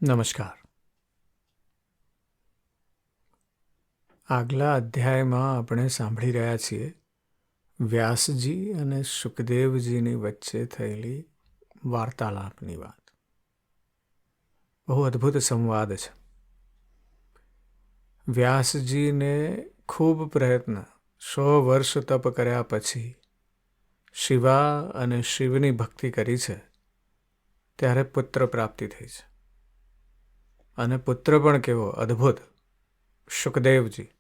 નમસ્કાર. આગલા અધ્યાયમાં આપણે સાંભળી રહ્યા છીએ વ્યાસજી અને સુખદેવજીની વચ્ચે થયેલી વાર્તાલાપની વાત. બહુ અદ્ભુત સંવાદ છે. વ્યાસજીને ખૂબ પ્રયત્ન 100 વર્ષ તપ કર્યા પછી શિવા અને શિવની ભક્તિ કરી છે ત્યારે પુત્ર પ્રાપ્તિ થઈ છે. અને પુત્ર પણ કેવો અદ્ભુત, સુખદેવજી.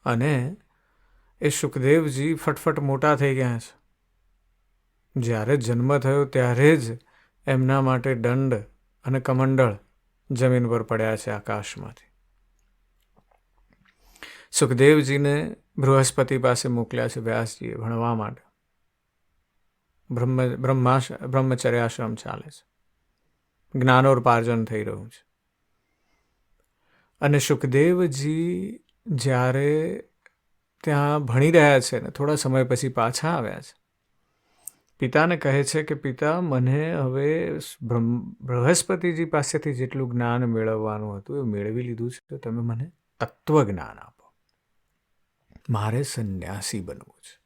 અને એ સુખદેવજી ફટફટ મોટા થઈ ગયા છે. જ્યારે જન્મ થયો ત્યારે જ એમના માટે દંડ અને કમંડળ જમીન પર પડ્યા છે આકાશમાંથી. સુખદેવજીને બૃહસ્પતિ પાસે મોકલ્યા છે વ્યાસજીએ ભણવા માટે. બ્રહ્મચર્યાશ્રમ ચાલે છે, જ્ઞાનોપાર્જન થઈ રહ્યું છે. અને સુખદેવજી જ્યારે ત્યાં ભણી રહ્યા છે ને થોડા સમય પછી પાછા આવ્યા છે. પિતાને કહે છે કે પિતા, મને હવે બૃહસ્પતિજી પાસેથી જેટલું જ્ઞાન મેળવવાનું હતું એ મેળવી લીધું છે. તમે મને તત્વ જ્ઞાન આપો. મારે સંન્યાસી બનવું છે.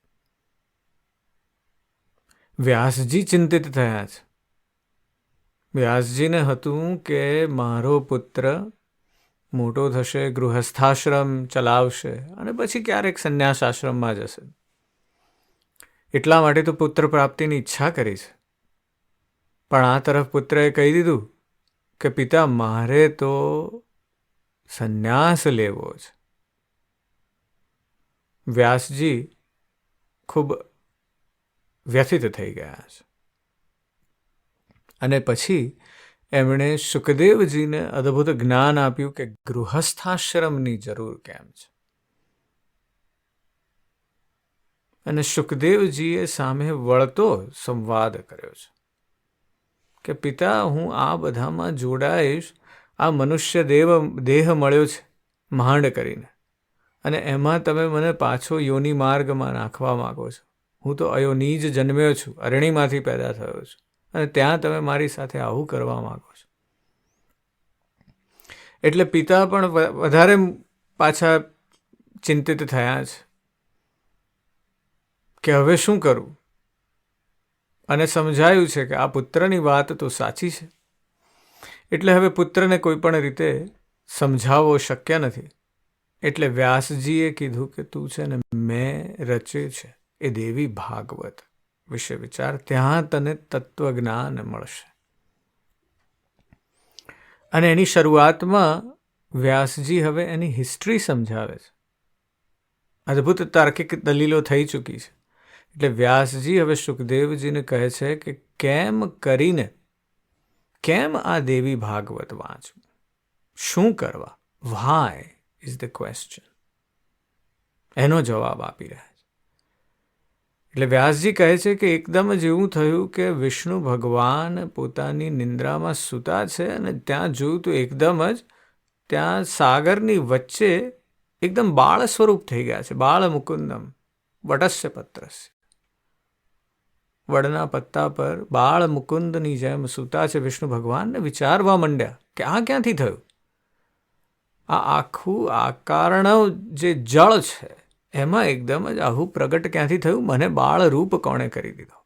વ્યાસજી ચિંતિત થયા છે. વ્યાસજીને હતું કે મારો પુત્ર મોટો થશે, ગૃહસ્થાશ્રમ ચલાવશે અને પછી ક્યારેક સંન્યાસ આશ્રમમાં જશે. એટલા માટે તો પુત્ર પ્રાપ્તિની ઈચ્છા કરી છે. પણ આ તરફ પુત્રએ કહી દીધું કે પિતા, મારે તો સંન્યાસ લેવો છે. વ્યાસજી ખૂબ વ્યથિત થઈ ગયા છે. અને પછી એમણે સુખદેવજીને અદ્ભુત જ્ઞાન આપ્યું કે ગૃહસ્થાશ્રમની જરૂર કેમ છે. અને સુખદેવજીએ સામે વળતો સંવાદ કર્યો છે કે પિતા, હું આ બધામાં જોડાઈશ. આ મનુષ્ય દેહ મળ્યો છે માંડ કરીને, અને એમાં તમે મને પાછો યોનિ માર્ગમાં નાખવા માંગો છો. હું તો અયોની જ જન્મ્યો છું, અરણીમાંથી પેદા થયો છું, અને ત્યાં તમે મારી સાથે આવું કરવા માંગો છો. એટલે પિતા પણ વધારે પાછા ચિંતિત થયા છે કે હવે શું કરવું. અને સમજાયું છે કે આ પુત્રની વાત તો સાચી છે. એટલે હવે પુત્રને કોઈ પણ રીતે સમજાવવો શક્ય નથી. એટલે વ્યાસજીએ કીધું કે તું છે ને, મેં રચ્યું છે એ દેવી ભાગવત વિશે વિચાર, ત્યાં તને તત્વજ્ઞાન મળશે. અને એની શરૂઆતમાં વ્યાસજી હવે એની હિસ્ટ્રી સમજાવે છે. અદ્ભુત તાર્કિક દલીલો થઈ ચૂકી છે. એટલે વ્યાસજી હવે સુખદેવજીને કહે છે કે કેમ આ દેવી ભાગવત વાંચવું, શું કરવા, વાય ઇઝ ધ ક્વેશ્ચન. એનો જવાબ આપી રહ્યા છે. એટલે વ્યાસજી કહે છે કે એકદમ જ એવું થયું કે વિષ્ણુ ભગવાન પોતાની નિંદ્રામાં સૂતા છે અને ત્યાં જોયું તો એકદમ જ ત્યાં સાગરની વચ્ચે એકદમ બાળ સ્વરૂપ થઈ ગયા છે. બાળ મુકુંદમ વટસ્ય પત્રસ્ય. વડના પત્તા પર બાળ મુકુંદની જેમ સૂતા છે વિષ્ણુ ભગવાનને વિચારવા માંડ્યા કે આ ક્યાંથી થયું. આ આખું આકારણ જે જળ છે એમાં એકદમ જ આવું પ્રગટ ક્યાંથી થયું, મને બાળ રૂપ કોણે કરી દીધો.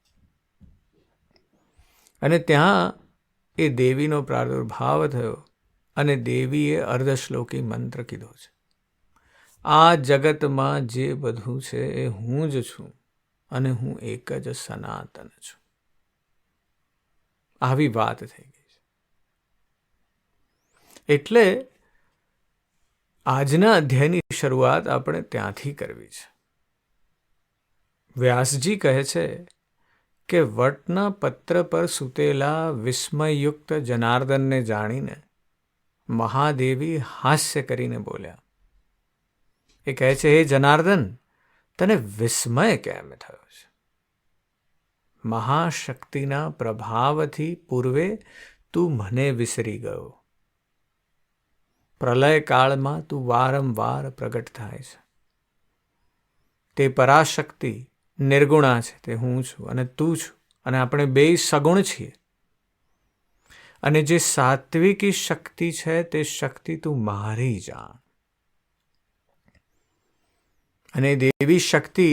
અને ત્યાં એ દેવીનો પ્રાદુર્ભાવ થયો અને દેવીએ અર્ધશ્લોકી મંત્ર કીધો છે. આ જગતમાં જે બધું છે એ હું જ છું અને હું એક જ સનાતન છું. આવી વાત થઈ ગઈ છે. એટલે આજના અધ્યાયની શરૂઆત આપણે ત્યાંથી કરવી છે. વ્યાસજી કહે છે કે વટના પત્ર પર સૂતેલા વિસ્મયયુક્ત જનાર્દનને જાણીને મહાદેવી હાસ્ય કરીને બોલ્યા. એ કહે છે, હે જનાર્દન, તને વિસ્મય કેમ થયો છે? મહાશક્તિના પ્રભાવથી પૂર્વે તું મને વિસરી ગયો. પ્રલય કાળમાં તું વારંવાર પ્રગટ થાય છે. તે પરાશક્તિ નિર્ગુણા છે, તે હું છું અને તું છું, અને આપણે બે સગુણ છીએ. અને જે સાત્વિકી શક્તિ છે તે શક્તિ તું મારી જાણ. અને દેવી શક્તિ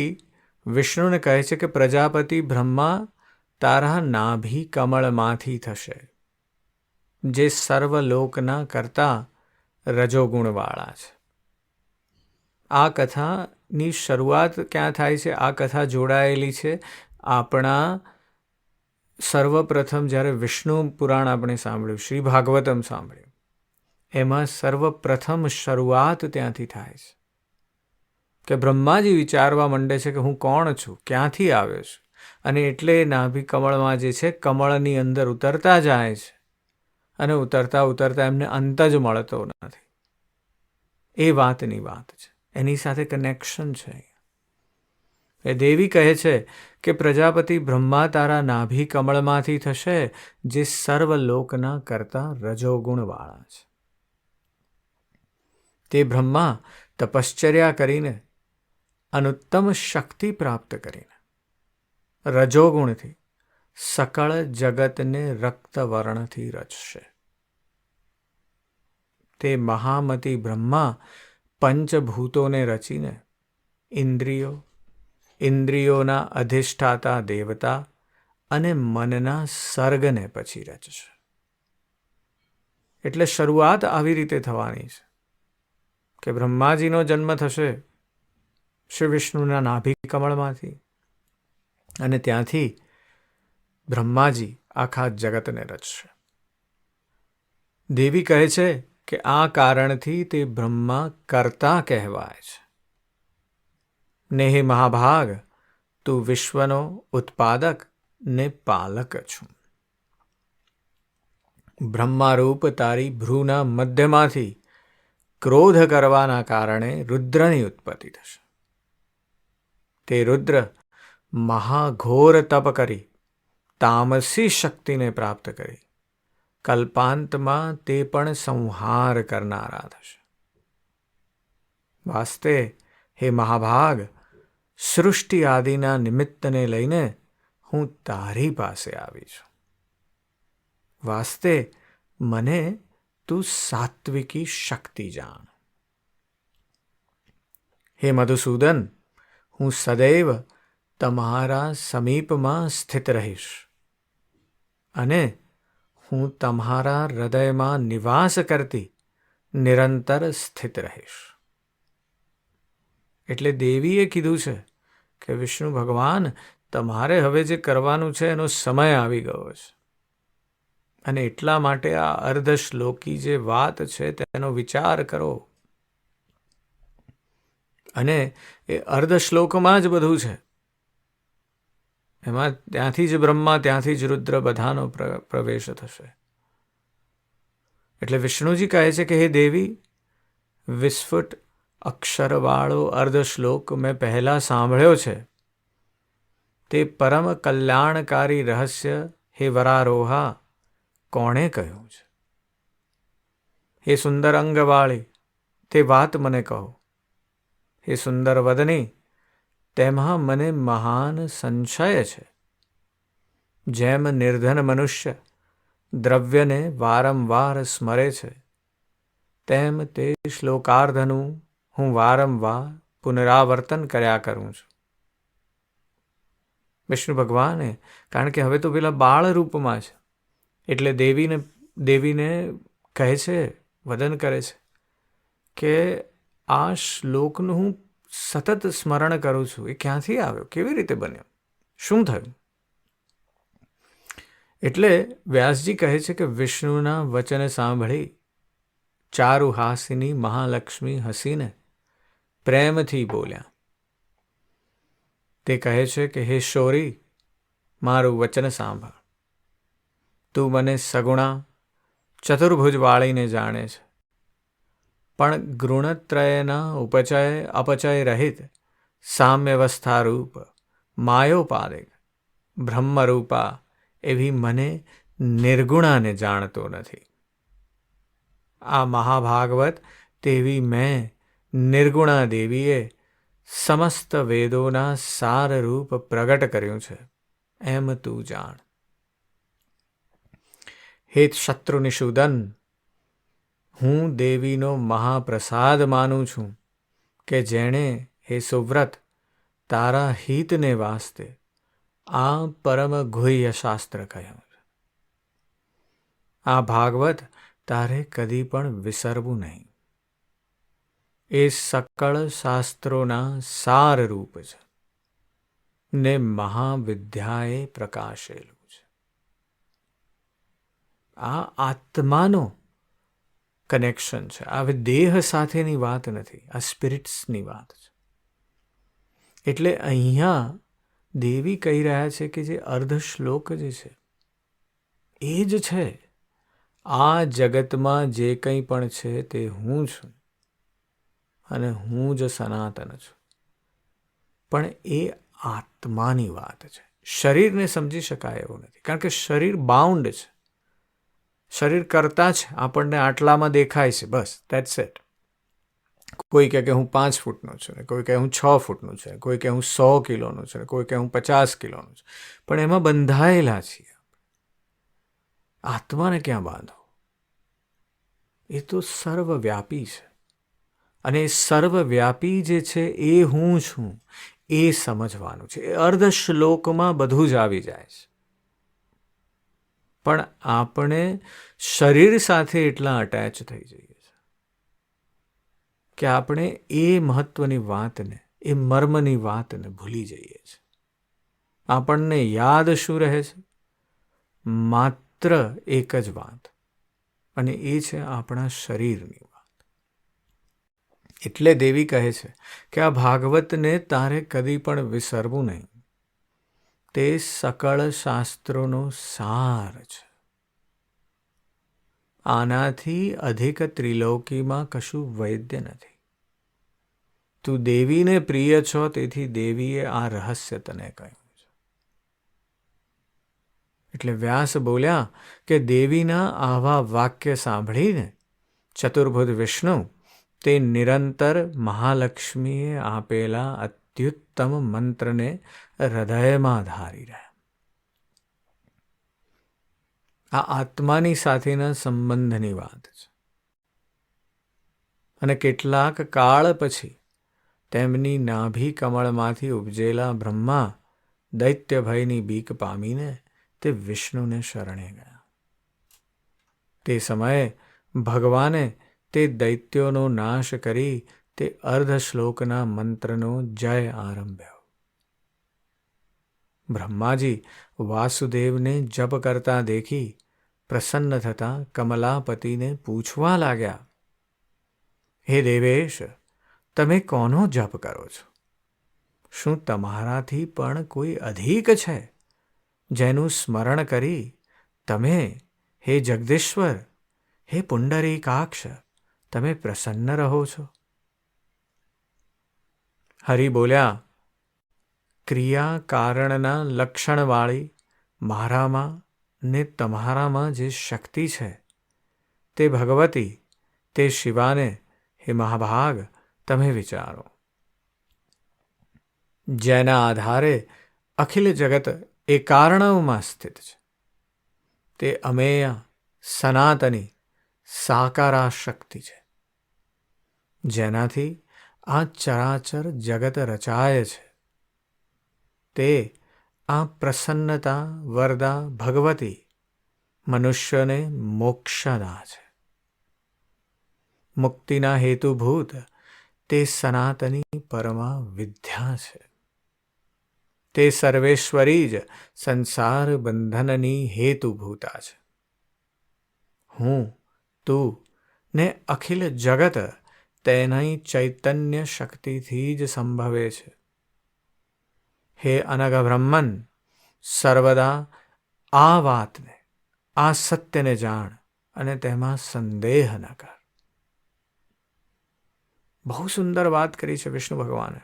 વિષ્ણુને કહે છે કે પ્રજાપતિ બ્રહ્મા તારા નાભી કમળમાંથી થશે, જે સર્વલોકના કરતા રજોગુણવાળા છે. આ કથાની શરૂઆત ક્યાં થાય છે? આ કથા જોડાયેલી છે આપણા સર્વપ્રથમ જ્યારે વિષ્ણુ પુરાણ આપણે સાંભળ્યું, શ્રી ભાગવતમ સાંભળ્યું, એમાં સર્વપ્રથમ શરૂઆત ત્યાંથી થાય છે કે બ્રહ્માજી વિચારવા માંડે છે કે હું કોણ છું, ક્યાંથી આવ્યો છું. અને એટલે નાભી કમળમાં જે છે કમળની અંદર ઉતરતા જાય છે અને ઉતરતા ઉતરતા એમને અંત જ મળતો નથી. એ વાતની વાત છે, એની સાથે કનેક્શન છે. એ દેવી કહે છે કે પ્રજાપતિ બ્રહ્મા તારા નાભી કમળમાંથી થશે, જે સર્વલોકના કરતા રજોગુણવાળા છે. તે બ્રહ્મા તપશ્ચર્યા કરીને અનુત્તમ શક્તિ પ્રાપ્ત કરીને રજોગુણથી સકળ જગતને રક્તવર્ણથી રચશે. તે મહામતી બ્રહ્મા પંચભૂતોને રચીને ઇન્દ્રિયોના અધિષ્ઠાતા દેવતા અને મનના સર્ગને પછી રચશે. એટલે શરૂઆત આવી રીતે થવાની છે કે બ્રહ્માજીનો જન્મ થશે શ્રી વિષ્ણુના નાભી કમળમાંથી, અને ત્યાંથી બ્રહ્માજી આખા જગતને રચશે. દેવી કહે છે કે આ કારણથી તે બ્રહ્મા કર્તા કહેવાય છે. ને હે મહાભાગ, તું વિશ્વનો ઉત્પાદક ને પાલક છું. બ્રહ્મારૂપ તારી ભ્રૂના મધ્યમાંથી ક્રોધ કરવાના કારણે રુદ્રની ઉત્પત્તિ થશે. તે રુદ્ર મહાઘોર તપ કરી તામસી શક્તિને પ્રાપ્ત કરી કલ્પાંતમાં તે પણ સંહાર કરનારા થશે. વાસ્તે હે મહાભાગ, સૃષ્ટિ આદિના નિમિત્તને લઈને હું તારી પાસે આવી છું. વાસ્તે મને તું સાત્વિકી શક્તિ જાણ. હે મધુસૂદન, હું સદૈવ તમારા સમીપમાં સ્થિત રહીશ અને હું તમારા હૃદયમાં નિવાસ કરતી નિરંતર સ્થિત રહીશ. એટલે દેવીએ કીધું છે કે વિષ્ણુ ભગવાન, તમારે હવે જે કરવાનું છે એનો સમય આવી ગયો છે. અને એટલા માટે આ અર્ધશ્લોકી જે વાત છે તેનો વિચાર કરો. અને એ અર્ધશ્લોકમાં જ બધું છે. એમાં ત્યાંથી જ બ્રહ્મા, ત્યાંથી જ રુદ્ર બધાનો પ્રવેશ થશે. એટલે વિષ્ણુજી કહે છે કે હે દેવી, વિસ્ફુટ અક્ષરવાળો અર્ધશ્લોક મેં પહેલાં સાંભળ્યો છે. તે પરમ કલ્યાણકારી રહસ્ય હે વરારોહા કોણે કહ્યું છે? હે સુંદર અંગવાળી, તે વાત મને કહો. હે સુંદર વદની, તેમાં મને મહાન સંશય છે. જેમ નિર્ધન મનુષ્ય દ્રવ્યને વારંવાર સ્મરે છે, તેમ તે શ્લોકાર્ધનું હું વારંવાર પુનરાવર્તન કર્યા કરું છું. વિષ્ણુ ભગવાને, કારણ કે હવે તો પેલા બાળ રૂપમાં છે, એટલે દેવીને કહે છે, વદન કરે છે કે આ શ્લોકનું હું સતત સ્મરણ કરું છું. એ ક્યાંથી આવ્યો? કેવી રીતે બન્યો? શું થયું? એટલે વ્યાસજી કહે છે કે વિષ્ણુના વચન સાંભળી ચારુહાસિની મહાલક્ષ્મી હસીને પ્રેમથી બોલ્યા. તે કહે છે કે હે શૌરી, મારું વચન સાંભળ. તું મને સગુણા ચતુર્ભુજ વાળીને જાણે છે, પણ ગુણત્રયના અપચય રહિત સામ્યવસ્થા રૂપ માયોપાદિક બ્રહ્મરૂપા એવી મને નિર્ગુણાને જાણતો નથી. આ મહાભાગવત તેવી મેં નિર્ગુણા દેવીએ સમસ્ત વેદોના સારરૂપ પ્રગટ કર્યું છે, એમ તું જાણ. હે શત્રુનિષૂદન, હું દેવીનો મહાપ્રસાદ માનું છું કે જેણે, હે સુવ્રત, તારા હિતને વાસ્તે આ પરમ ગુહ્ય શાસ્ત્ર કહ્યું છે. આ ભાગવત તારે કદી પણ વિસરવું નહીં. એ સકળ શાસ્ત્રોના સાર રૂપ છે ને મહાવિદ્યાએ પ્રકાશેલું છે. આ આત્માનો કનેક્શન છે. આ દેહ સાથેની વાત નથી, આ સ્પિરિટ્સની વાત છે. એટલે અહીંયા દેવી કહી રહ્યા છે કે જે અર્ધ શ્લોક જે છે એ જ છે આ જગતમાં જે કંઈ પણ છે તે હું છું અને હું જ સનાતન છું. પણ એ આત્માની વાત છે. શરીરને સમજી શકાય એવું નથી, કારણ કે શરીર બાઉન્ડ છે. શરીર કરતા જ આપણને આટલામાં દેખાય છે, બસ, ધેટ્સ ઇટ. કોઈ કહે કે હું 5 ફૂટનો છું, કોઈ કહે હું 6 ફૂટનું છે, કોઈ કહે હું 100 કિલોનું છું, કોઈ કહે હું 50 કિલોનું છું. પણ એમાં બંધાયેલા છીએ. આત્માને ક્યાં બાંધો? એ તો સર્વવ્યાપી છે. અને એ સર્વવ્યાપી જે છે એ હું છું એ સમજવાનું છે. એ અર્ધ શ્લોકમાં બધું જ આવી જાય છે. પણ આપણે શરીર સાથે એટલા અટેચ થઈ જઈએ છીએ કે આપણે એ મહત્વની વાતને, એ મર્મની વાતને ભૂલી જઈએ છીએ. આપણને યાદ શું રહે છે? માત્ર એક જ વાત, અને એ છે આપણા શરીરની વાત. એટલે દેવી કહે છે કે આ ભાગવતને તારે કદી પણ વિસરવું નહીં. તે સકળ શાસ્ત્રોનો સાર છે. આનાથી અધિક ત્રિલોકીમાં કશું વૈદ્ય નથી. તું દેવીને પ્રિય છો, તેથી દેવીએ આ રહસ્ય તને કહ્યું છે. એટલે વ્યાસ બોલ્યા કે દેવીના આવા વાક્ય સાંભળીને ચતુર્ભુજ વિષ્ણુ તે નિરંતર મહાલક્ષ્મીએ આપેલા અત્યુત્તમ મંત્રને હૃદયમાં ધારી રહ્યા. આ આત્માની સાથેના સંબંધની વાત છે. અને કેટલાક કાળ પછી તેમની નાભી કમળમાંથી ઉપજેલા બ્રહ્મા દૈત્ય ભયની બીક પામીને તે વિષ્ણુને શરણે ગયા. તે સમયે ભગવાને તે દૈત્યોનો નાશ કરી તે અર્ધ શ્લોકના મંત્રનો જય આરંભ્યો. બ્રહ્માજી વાસુદેવને જપ કરતા દેખી પ્રસન્ન થતા કમલાપતિને પૂછવા લાગ્યા, હે દેવેશ, તમે કોનો જપ કરો છો? શું તમારાથી પણ કોઈ અધિક છે જેનું સ્મરણ કરી તમે, હે જગદીશ્વર, હે પુંડરીકાક્ષ, તમે પ્રસન્ન રહો છો? હરિ બોલ્યા, ક્રિયા કારણના લક્ષણવાળી મારામાં ને તમારામાં જે શક્તિ છે તે ભગવતી, તે શિવાને, હે મહાભાગ, તમે વિચારો. જેના આધારે અખિલ જગત એ કારણોમાં સ્થિત છે તે અમેય સનાતની સાકારા શક્તિ છે. જેનાથી આ ચરાચર જગત રચાય છે તે આ પ્રસન્નતા વરદા ભગવતી મનુષ્યને મોક્ષદા છે. મુક્તિના હેતુભૂત તે સનાતની પરમા વિદ્યા છે. તે સર્વેશ્વરી જ સંસાર બંધનની હેતુભૂતા છે. હું, તું ને અખિલ જગત તેની ચૈતન્ય શક્તિથી જ સંભવે છે. હે અનગ બ્રહ્મન, સર્વદા આ વાતને, આ સત્યને જાણ અને તેમાં સંદેહ ન કર. બહુ સુંદર વાત કરી છે વિષ્ણુ ભગવાને.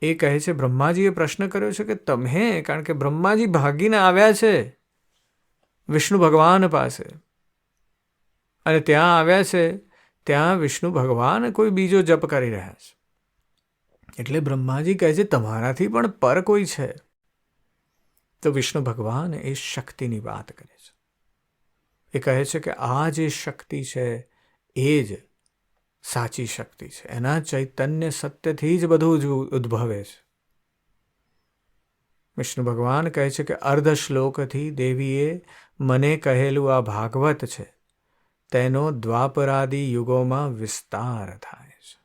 એ કહે છે, બ્રહ્માજીએ પ્રશ્ન કર્યો છે કે તમે, કારણ કે બ્રહ્માજી ભાગીને આવ્યા છે વિષ્ણુ ભગવાન પાસે, અને ત્યાં આવ્યા છે, ત્યાં વિષ્ણુ ભગવાન કોઈ બીજો જપ કરી રહ્યા છે. એટલે બ્રહ્માજી કહે છે તમારાથી પણ પર કોઈ છે? તો વિષ્ણુ ભગવાન એ શક્તિની વાત કરે છે. એ કહે છે કે આ જે શક્તિ છે એ જ સાચી શક્તિ છે. એના ચૈતન્ય સત્યથી જ બધું જ ઉદ્ભવે છે. વિષ્ણુ ભગવાન કહે છે કે અર્ધ શ્લોકથી દેવીએ મને કહેલું આ ભાગવત છે તેનો દ્વાપરાદિ યુગોમાં વિસ્તાર થાય છે.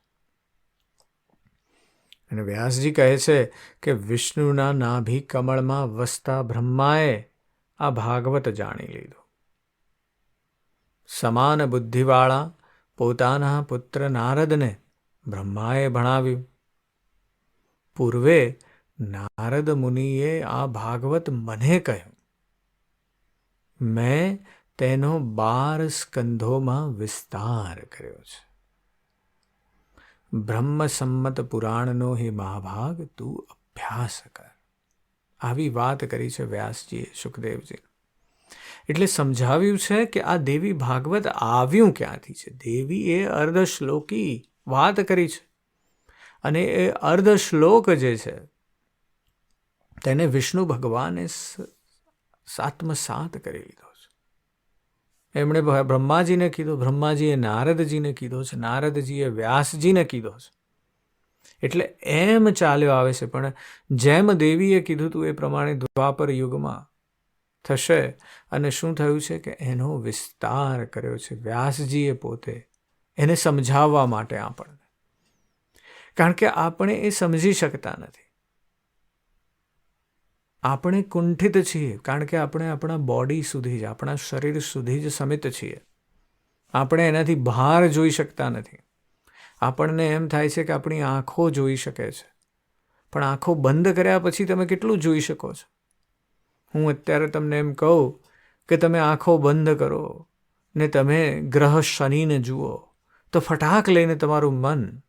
અને વ્યાસજી કહે છે કે વિષ્ણુના નાભી કમળમાં વસતા બ્રહ્માએ આ ભાગવત જાણી લીધું. સમાન બુદ્ધિવાળા પોતાના પુત્ર નારદને બ્રહ્માએ ભણાવ્યું. પૂર્વે નારદ મુનિએ આ ભાગવત મને કહ્યું. મેં તેનો 12 સ્કંધોમાં વિસ્તાર કર્યો છે. બ્રહ્મસંમત પુરાણનો હે મહાભાગ તું અભ્યાસ કર. આવી વાત કરી છે વ્યાસજીએ સુખદેવજી. એટલે સમજાવ્યું છે કે આ દેવી ભાગવત આવ્યું ક્યાંથી છે. દેવીએ અર્ધશ્લોકી વાત કરી છે. અને એ અર્ધશ્લોક જે છે તેને વિષ્ણુ ભગવાને આત્મસાત કરી લીધો છે. એમણે બ્રહ્માજીને કીધો, બ્રહ્માજીએ નારદજીને કીધો છે, નારદજીએ વ્યાસજીને કીધો છે. એટલે એમ ચાલ્યો આવે છે. પણ જેમ દેવીએ કીધું હતું એ પ્રમાણે દ્વાપર યુગમાં થશે. અને શું થયું છે કે એનો વિસ્તાર કર્યો છે વ્યાસજીએ પોતે, એને સમજાવવા માટે આપણને. કારણ કે આપણે એ સમજી શકતા નથી. આપણે કુંઠિત છીએ કારણ કે આપણે આપણા બોડી સુધી જ, આપણા શરીર સુધી જ સમિત છીએ. આપણે એનાથી બહાર જોઈ શકતા નથી. આપણને એમ થાય છે કે આપણી આંખો જોઈ શકે છે. પણ આંખો બંધ કર્યા પછી તમે કેટલું જોઈ શકો છો? હું અત્યારે તમને એમ કહું કે તમે આંખો બંધ કરો ને તમે ગ્રહ શનિને જુઓ તો ફટાક લઈને તમારું મન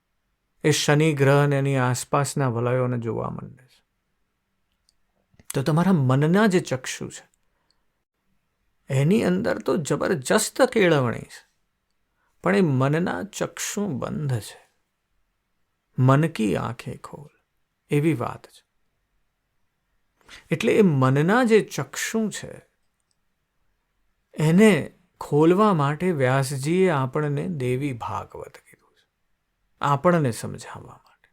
એ શનિ ગ્રહ અને એની આસપાસના વલયોને જોવા માંડે છે. તો તમારા મનના જે ચક્ષુ છે એની અંદર તો જબરજસ્ત કેળવણી છે. પણ એ મનના ચક્ષુ બંધ છે. મન કી આંખે ખોલ, એવી વાત છે. એટલે એ મનના જે ચક્ષુ છે એને ખોલવા માટે વ્યાસજીએ આપણને દેવી ભાગવત કીધું છે. આપણને સમજાવવા માટે.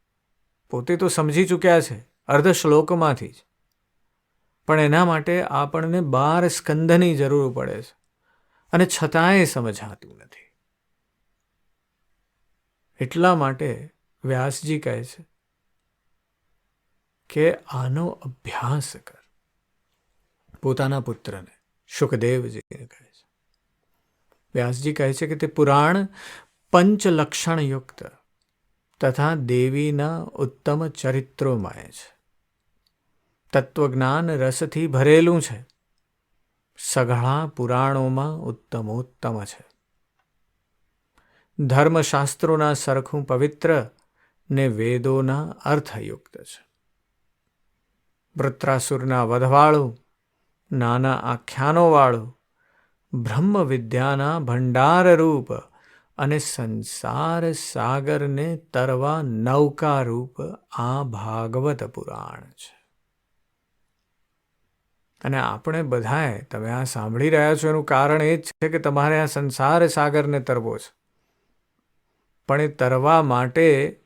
પોતે તો સમજી ચૂક્યા છે અર્ધ શ્લોકમાંથી જ. પણ એના માટે આપણને 12 સ્કંધની જરૂર પડે છે. અને છતાંય સમજાતું નથી. એટલા માટે વ્યાસજી કહે છે કે આનો અભ્યાસ કર. પોતાના પુત્રને સુખદેવજીને કહે છે. વ્યાસજી કહે છે કે તે પુરાણ પંચલક્ષણયુક્ત તથા દેવીના ઉત્તમ ચરિત્રોમય છે. તત્વજ્ઞાન રસથી ભરેલું છે. સઘળા પુરાણોમાં ઉત્તમોત્તમ છે. ધર્મશાસ્ત્રોના સરખું પવિત્ર ને વેદોના અર્થયુક્ત છે. વૃત્રાસુરના વધવાળું, નાના આખ્યાનોવાળું, બ્રહ્મ વિદ્યાના ભંડારરૂપ અને સંસાર સાગરને તરવા નૌકારૂપ આ ભાગવત પુરાણ છે. અને આપણે બધાએ, તમે આ સાંભળી રહ્યા છો એનું કારણ એ જ છે કે તમારે આ સંસાર સાગરને તરવો છે. પણ એ તરવા માટે,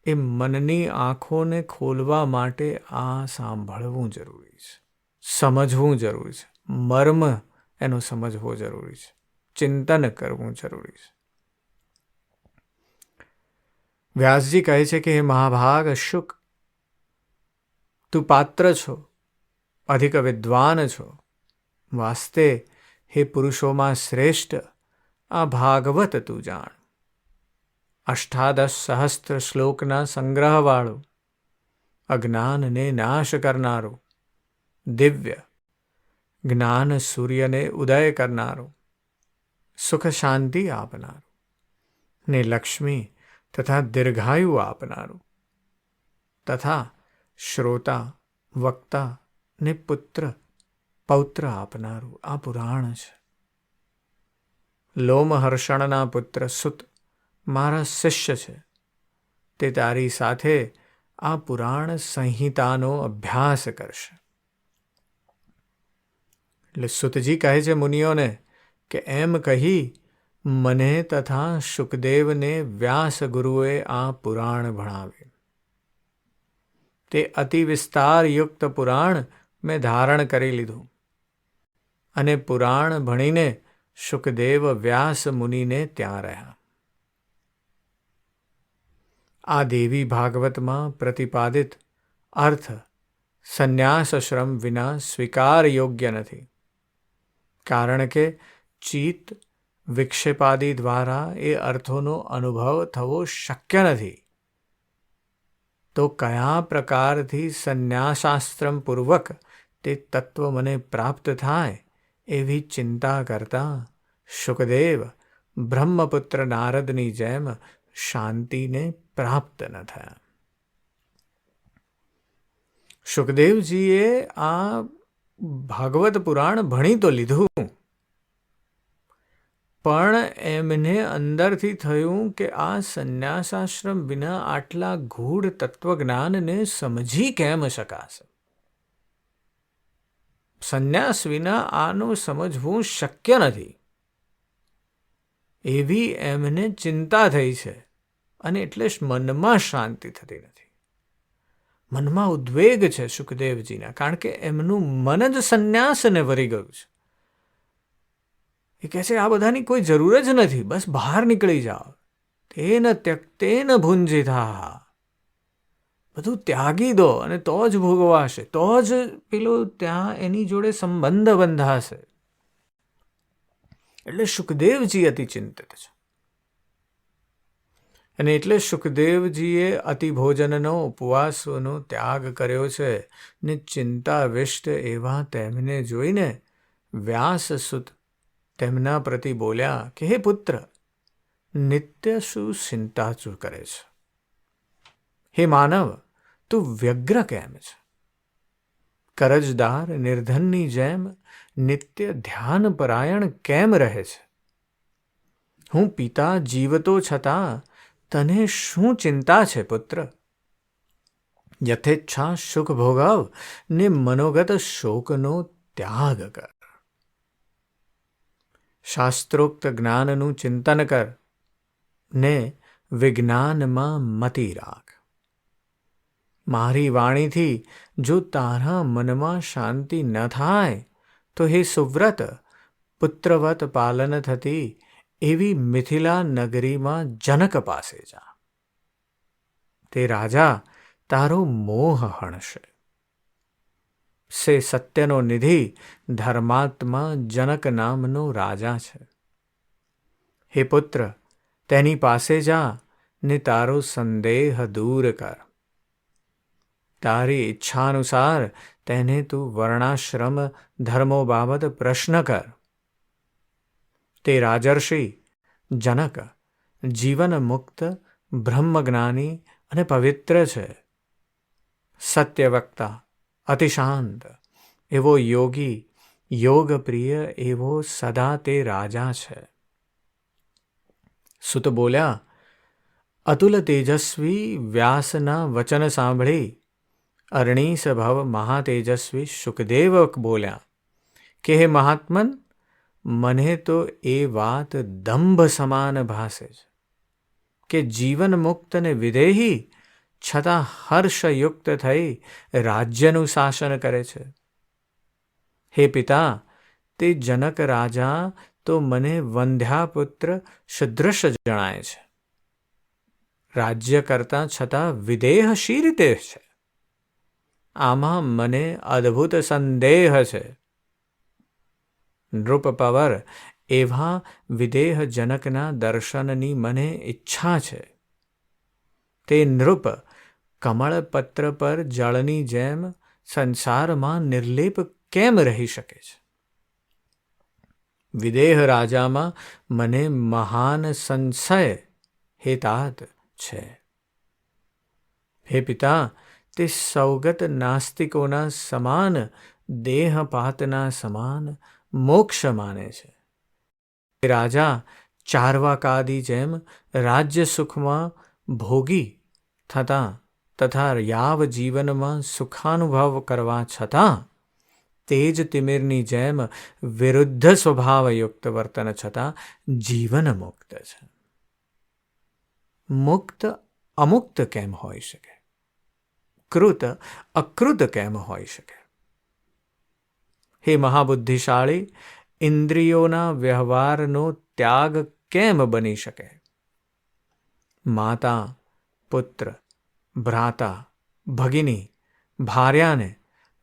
એ મનની આંખોને ખોલવા માટે આ સાંભળવું જરૂરી છે, સમજવું જરૂરી છે, મર્મ એનો સમજવો જરૂરી છે, ચિંતન કરવું જરૂરી છે. વ્યાસજી કહે છે કે હે મહાભાગ શુક, તું પાત્ર છો, અધિક વિદ્વાન છો. વાસ્તે હે પુરુષોમાં શ્રેષ્ઠ આ ભાગવત તું જાણ. 18 સહસ્ત્ર શ્લોકના સંગ્રહવાળું, અજ્ઞાનને નાશ કરનારું, દિવ્ય જ્ઞાન સૂર્યને ઉદય કરનારું, સુખ શાંતિ આપનારું ને લક્ષ્મી તથા દીર્ઘાયુ આપનારું તથા શ્રોતા, વક્તા ને પુત્ર પૌત્ર આપનારું આ પુરાણ છે. લોમહર્ષણના પુત્ર સુત મારા શિષ્ય છે. તે તારી સાથે આ પુરાણ સંહિતાનો અભ્યાસ કરશે. એટલે સુતજી કહે છે મુનિઓને કે એમ કહી મને તથા શુકદેવને વ્યાસ ગુરુએ આ પુરાણ ભણાવે. તે અતિ વિસ્તારયુક્ત પુરાણ મેં ધારણ કરી લીધું અને પુરાણ ભણીને શુકદેવ વ્યાસ મુનિને ત્યાં રહ્યા. આ દેવી ભાગવતમાં પ્રતિપાદિત અર્થ સંન્યાસશ્રમ વિના સ્વીકાર યોગ્ય નથી, કારણ કે ચિત્ત વિક્ષેપાદિ દ્વારા એ અર્થોનો અનુભવ થવો શક્ય નથી. તો કયા પ્રકારથી સંન્યાસાશ્રમ પૂર્વક તે તત્વ મને પ્રાપ્ત થાય એવી ચિંતા કરતા શુકદેવ બ્રહ્મપુત્ર નારદની જેમ શાંતિને પ્રાપ્ત ન થયા. શુકદેવજીએ આ ભાગવત પુરાણ ભણી તો લીધું, પણ એમને અંદરથી થયું કે આ સંન્યાસાશ્રમ વિના આટલા ગૂઢ તત્વજ્ઞાનને સમજી કેમ શકાશે. સંન્યાસ વિના આનું સમજવું શક્ય નથી એવી એમને ચિંતા થઈ છે, અને એટલે જ મનમાં શાંતિ થતી નથી. મનમાં ઉદ્વેગ છે શુકદેવજીના, કારણ કે એમનું મન જ સંન્યાસને વરી ગયું છે. એ કહે છે આ બધાની કોઈ જરૂર જ નથી, બસ બહાર નીકળી જાઓ. તેન ત્યક્તેન ભુંજિતા, બધું ત્યાગી દો અને તો જ ભોગવાશે, તો જ પેલું ત્યાં એની જોડે સંબંધ બંધાશે. એટલે શુકદેવજી અતિ ચિંતિત છે, અને એટલે શુકદેવજીએ અતિભોજનનો ઉપવાસનો ત્યાગ કર્યો છે. ને ચિંતાવિષ્ટ એવા તેમને જોઈને વ્યાસસુત તેમના પ્રતિ બોલ્યા કે હે પુત્ર, નિત્ય શું ચિંતા શું કરે છે? હે માનવ, તું વ્યગ્ર કેમ છે? કરજદાર નિર્ધનની જેમ નિત્ય ધ્યાન પરાયણ કેમ રહે છે? હું પિતા જીવતો છતાં તને શું ચિંતા છે પુત્ર? યથેચ્છા સુખ ભોગવ ને મનોગત શોકનો ત્યાગ કર. શાસ્ત્રોક્ત જ્ઞાનનું ચિંતન કર ને વિજ્ઞાનમાં મતિ રાખ. મારી વાણીથી જો તારા મનમાં શાંતિ ન થાય તો હે સુવ્રત, પુત્રવત પાલન થતી એવી મિથિલા નગરીમાં જનક પાસે જા. તે રાજા તારો મોહ હણશે. સે સત્યનો નિધિ ધર્માત્મા જનક નામનો રાજા છે. હે પુત્ર, તેની પાસે જા ને તારો સંદેહ દૂર કર. તારી ઈચ્છાનુસાર તેને તું વર્ણાશ્રમ ધર્મો બાબત પ્રશ્ન કર. તે રાજર્ષિ જનક જીવન મુક્ત બ્રહ્મજ્ઞાની અને પવિત્ર છે. સત્યવક્તા, અતિશાંત એવો યોગી, યોગપ્રિય એવો સદા તે રાજા છે. સુત બોલ્યા, અતુલ તેજસ્વી વ્યાસના વચન સાંભળી અરણીસ ભવ મહાતેજસ્વી શુકદેવ બોલ્યા કે હે મહાત્મન, મને તો એ વાત દંભ સમાન ભાસે છે કે જીવન મુક્ત ને વિદેહી છતાં હર્ષયુક્ત થઈ રાજ્યનું શાસન કરે છે. હે પિતા, તે જનક રાજા તો મને વંધ્યાપુત્ર સદૃશ જણાય છે. રાજ્ય કરતા છતાં વિદેહ શી રીતે છે? આમાં મને અદ્ભુત સંદેહ છે. નૃપપવર એવા વિદેહ જનકના દર્શનની મને ઈચ્છા છે. તે નૃપ કમળપત્ર પર જળની જેમ સંસારમાં નિર્લેપ કેમ રહી શકે છે? વિદેહ રાજામાં મને મહાન સંશય હેતાત છે. હે પિતા, તે સૌગત નાસ્તિકોના સમાન દેહપાતના સમાન મોક્ષ માને છે. રાજા ચારવાકાદી જેમ રાજ્ય સુખમાં ભોગી થતાં તથા યાવ જીવનમાં સુખાનુભવ કરવા છતાં તેજ તિમિરની જેમ વિરુદ્ધ સ્વભાવયુક્ત વર્તન છતાં જીવન મુક્ત છે. મુક્ત અમુક્ત કેમ હોઈ શકે? કૃત અકૃત કેમ હોઈ શકે? હે મહાબુદ્ધિશાળી, ઇન્દ્રિયોના વ્યવહારનો ત્યાગ કેમ બની શકે? માતા, પુત્ર, ભ્રાતા, ભગિની, ભાર્યાને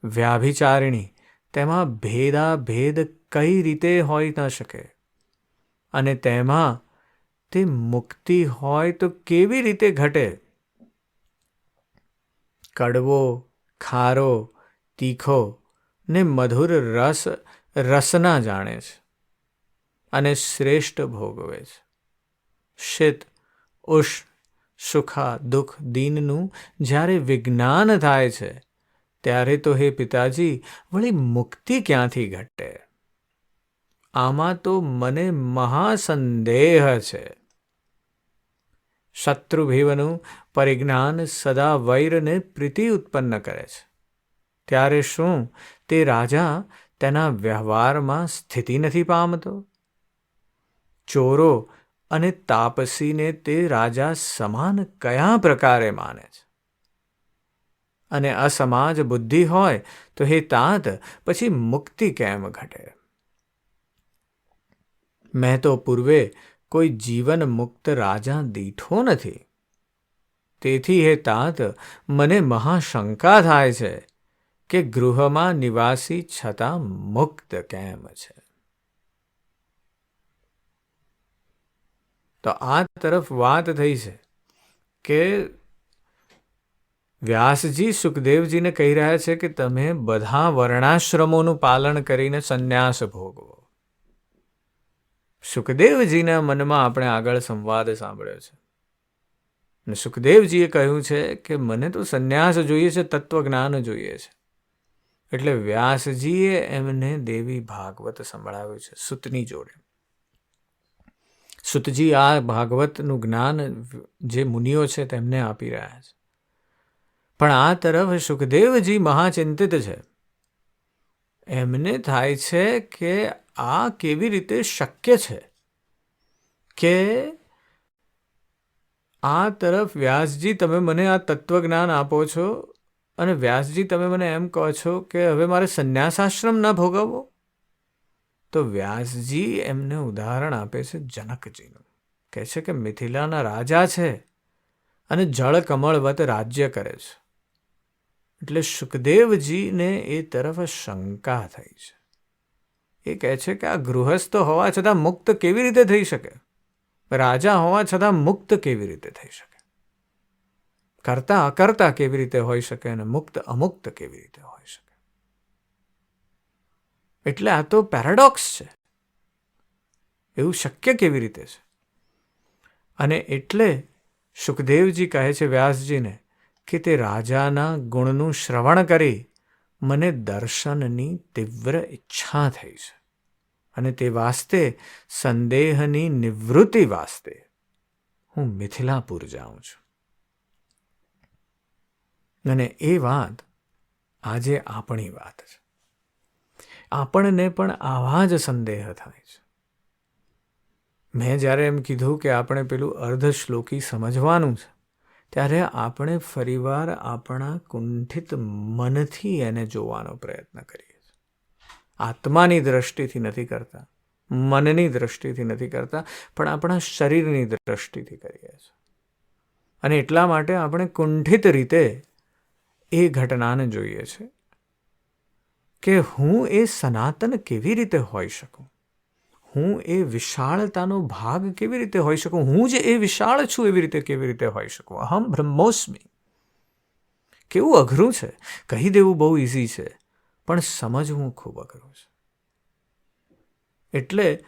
વ્યાભિચારિણી, તેમાં ભેદાભેદ કઈ રીતે હોઈ ન શકે? અને તેમાં તે મુક્તિ હોય તો કેવી રીતે ઘટે? કડવો, ખારો, તીખો ને મધુર રસ રસના જાણે છે અને શ્રેષ્ઠ ભોગવે છે. શીત, ઉષ્ણ, સુખા, દુઃખ, દીનનું જ્યારે વિજ્ઞાન થાય છે ત્યારે તો હે પિતાજી વળી મુક્તિ ક્યાંથી ઘટે? આમાં તો મને મહાસંદેહ છે. શત્રુભીવનું પરિજ્ઞાન સદા વૈરને પ્રીતિ ઉત્પન્ન કરે છે. ત્યારે શું તે રાજા તેના વ્યવહારમાં સ્થિતિ નથી પામતો? ચોરો અને તાપસીને તે રાજા સમાન કયા પ્રકારે માને છે? અને અસમાજ બુદ્ધિ હોય તો હે તાત પછી મુક્તિ કેમ ઘટે? મેં તો પૂર્વે કોઈ જીવન મુક્ત રાજા દીઠો નથી. તેથી હે તાત મને મહાશંકા થાય છે કે ગૃહમાં નિવાસી છતાં મુક્ત કેમ છે? તો આ તરફ વાત થઈ છે કે વ્યાસજી સુખદેવજીને કહી રહ્યા છે કે તમે બધા વર્ણાશ્રમોનું પાલન કરીને સંન્યાસ ભોગવો. સુખદેવજીના મનમાં આપણે આગળ સંવાદ સાંભળ્યો છે અને સુખદેવજીએ કહ્યું છે કે મને તો સંન્યાસ જોઈએ છે, તત્વજ્ઞાન જોઈએ છે. એટલે વ્યાસજીએ એમને દેવી ભાગવત સંભળાવ્યું છે સૂતની જોડે. સૂતજી આ ભાગવતનું જ્ઞાન જે મુનિઓ છે તેમને આપી રહ્યા છે. પણ આ તરફ સુખદેવજી મહાચિંતિત છે. એમને થાય છે કે આ કેવી રીતે શક્ય છે કે આ તરફ વ્યાસજી તમે મને આ તત્વજ્ઞાન આપો છો અને વ્યાસજી તમે મને એમ કહો છો કે હવે મારે સંન્યાસાશ્રમ ન ભોગવવો? તો વ્યાસજી એમને ઉદાહરણ આપે છે જનકજીનું. કહે છે કે મિથિલાના રાજા છે અને જળ કમળવત રાજ્ય કરે છે. એટલે સુખદેવજીને એ તરફ શંકા થઈ છે. એ કહે છે કે આ ગૃહસ્થ હોવા છતાં મુક્ત કેવી રીતે થઈ શકે? રાજા હોવા છતાં મુક્ત કેવી રીતે થઈ શકે? કરતા અકર્તા કેવી રીતે હોઈ શકે અને મુક્ત અમુક્ત કેવી રીતે હોઈ શકે? એટલે આ તો પેરાડોક્સ છે. એવું શક્ય કેવી રીતે છે? અને એટલે સુખદેવજી કહે છે વ્યાસજીને કે તે રાજાના ગુણનું શ્રવણ કરી મને દર્શનની તીવ્ર ઈચ્છા થઈ છે અને તે વાસ્તે સંદેહની નિવૃત્તિ વાસ્તે હું મિથિલાપુર જાઉં છું. અને એ વાત આજે આપણી વાત છે. આપણને પણ આવા જ સંદેહ થાય છે. મેં જ્યારે એમ કીધું કે આપણે પેલું અર્ધશ્લોકી સમજવાનું છે ત્યારે આપણે ફરીવાર આપણા કુંઠિત મનથી એને જોવાનો પ્રયત્ન કરીએ છીએ. આત્માની દ્રષ્ટિથી નથી કરતા, મનની દ્રષ્ટિથી નથી કરતા, પણ આપણા શરીરની દ્રષ્ટિથી કરીએ છીએ. અને એટલા માટે આપણે કુંઠિત રીતે એ ઘટનાને જોઈએ છે કે હું એ સનાતન કેવી રીતે હોઈ શકું? હું એ વિશાળતાનો ભાગ કેવી રીતે હોઈ શકું? હું જે એ વિશાળ છું એવી રીતે કેવી રીતે હોઈ શકું? અહમ બ્રહ્મોસ્મિ. કેવું અઘરું છે. કહી દેવું બહુ ઇઝી છે પણ સમજવું ખૂબ અઘરું છે. એટલે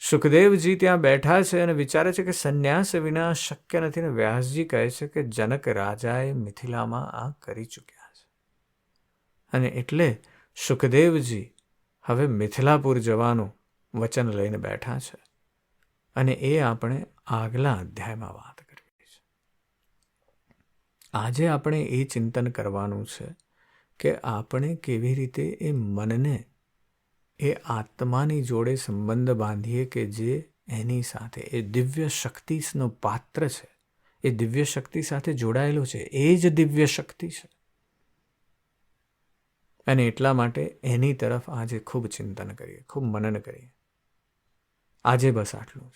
સુખદેવજી ત્યાં બેઠા છે અને વિચારે છે કે સંન્યાસ વિના શક્ય નથી. ને વ્યાસજી કહે છે કે જનક રાજાએ મિથિલામાં આ કરી ચૂક્યા છે. અને એટલે સુખદેવજી હવે મિથિલાપુર જવાનું વચન લઈને બેઠા છે. અને એ આપણે આગલા અધ્યાયમાં વાત કરવી છે. આજે આપણે એ ચિંતન કરવાનું છે કે આપણે કેવી રીતે એ મનને એ આત્માની જોડે સંબંધ બાંધીએ કે જે એની સાથે એ દિવ્ય શક્તિનો પાત્ર છે, એ દિવ્ય શક્તિ સાથે જોડાયેલો છે, એ જ દિવ્ય શક્તિ છે. અને એટલા માટે એની તરફ આજે ખૂબ ચિંતન કરીએ, ખૂબ મનન કરીએ. આજે બસ આટલું જ.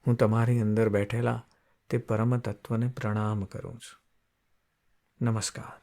હું તમારી અંદર બેઠેલા તે પરમ તત્વને પ્રણામ કરું છું. નમસ્કાર.